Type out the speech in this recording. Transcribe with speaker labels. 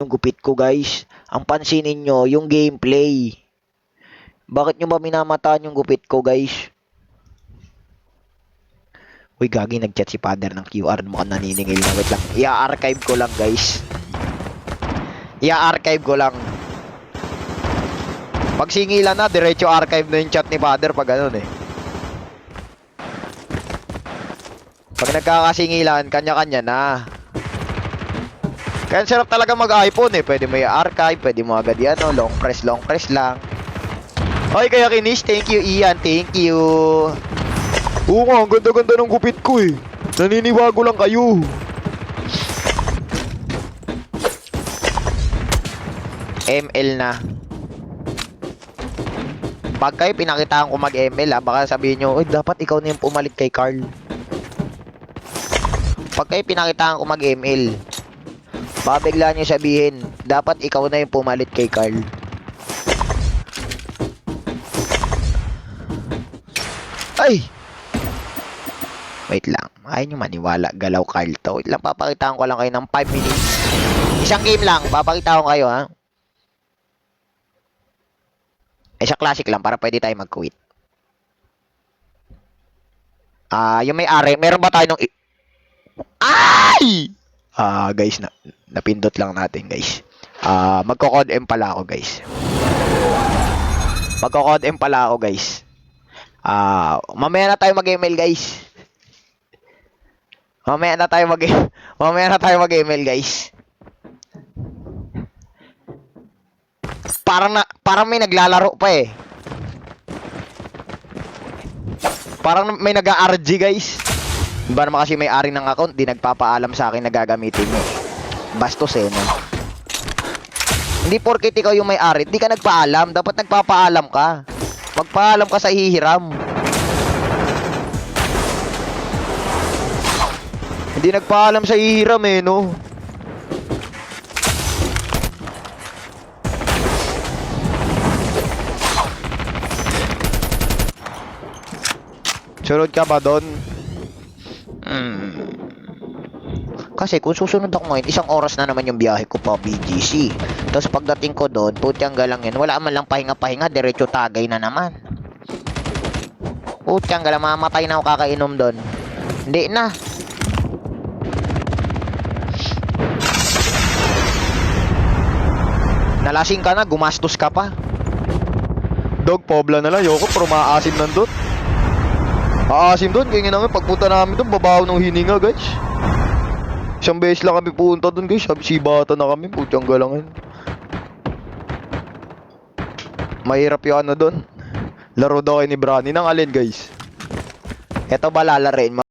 Speaker 1: yung gupit ko, guys. Ang pansinin nyo, yung gameplay. Bakit nyo ba minamataan yung gupit ko, guys? Uy, gagi, nag-chat si father ng QR. Mukhang naniningil na. Wait lang. I-archive ko lang, guys. I-archive ko lang. Pag singilan na, diretso archive na yung chat ni father pag ganun eh. Pag nagkakasingilan, kanya-kanya na. Kaya sarap talaga mag-iPhone eh. Pwede mo i-archive, pwede mo agad yan, no? Long press lang. Oy, kaya kinis, thank you Ian, thank you. Oo nga, ang ganda-ganda ng gupit ko eh. Naniniwago lang kayo. ML na. Pag kayo pinakitaan ko mag-ML baka sabihin nyo, uy, dapat ikaw na yung pumalit kay Carl. Pag kayo pinakitaan ko mag-ML, baka bigla nyo sabihin, dapat ikaw na yung pumalit kay Carl. Ay! Wait lang, ayaw nyo maniwala, galaw Carl to. Wait lang, papakitaan ko lang kayo ng 5 minutes. Isang game lang, papakitaan ko kayo ha. Sa classic lang para pwede tayo mag-quit. Yung may-ari, meron ba tayo nung ay! Guys, napindot lang natin, guys. Magko-code M pala ako, guys. Magko-code M pala ako, guys. Mamaya na tayo mag-email, guys. Mamaya na tayo mag-email, guys. Parang may naglalaro pa eh. Parang may nag-RG, guys. Ba naman kasi may-ari ng account, di nagpapaalam sa akin na gagamitin mo. Bastos eh, no? Hindi porket ikaw yung may-ari, di ka nagpaalam. Dapat nagpapaalam ka. Magpaalam ka sa hihiram. Hindi nagpaalam sa hihiram eh, no? Sunod ka ba doon? Kasi kung susunod ako ngayon, 1 oras na naman yung biyahe ko pa BGC. Tapos pagdating ko doon, putyang galang yan. Wala man lang pahinga-pahinga, diretso tagay na naman. Putyang galang, mamatay na ako kakainom doon. Hindi na. Nalasing ka na, gumastos ka pa. Dog, pobla na lang. Yoko, pero maasim nandun. Aasim doon, kaya nga namin pagpunta namin doon, babaw ng hininga, guys. Isang beses lang kami punta doon, guys. Sibata na kami, putyang galangin. Mahirap yung ano doon. Laro daw kayo ni Brani ng alin, guys. Eto ba lalarin?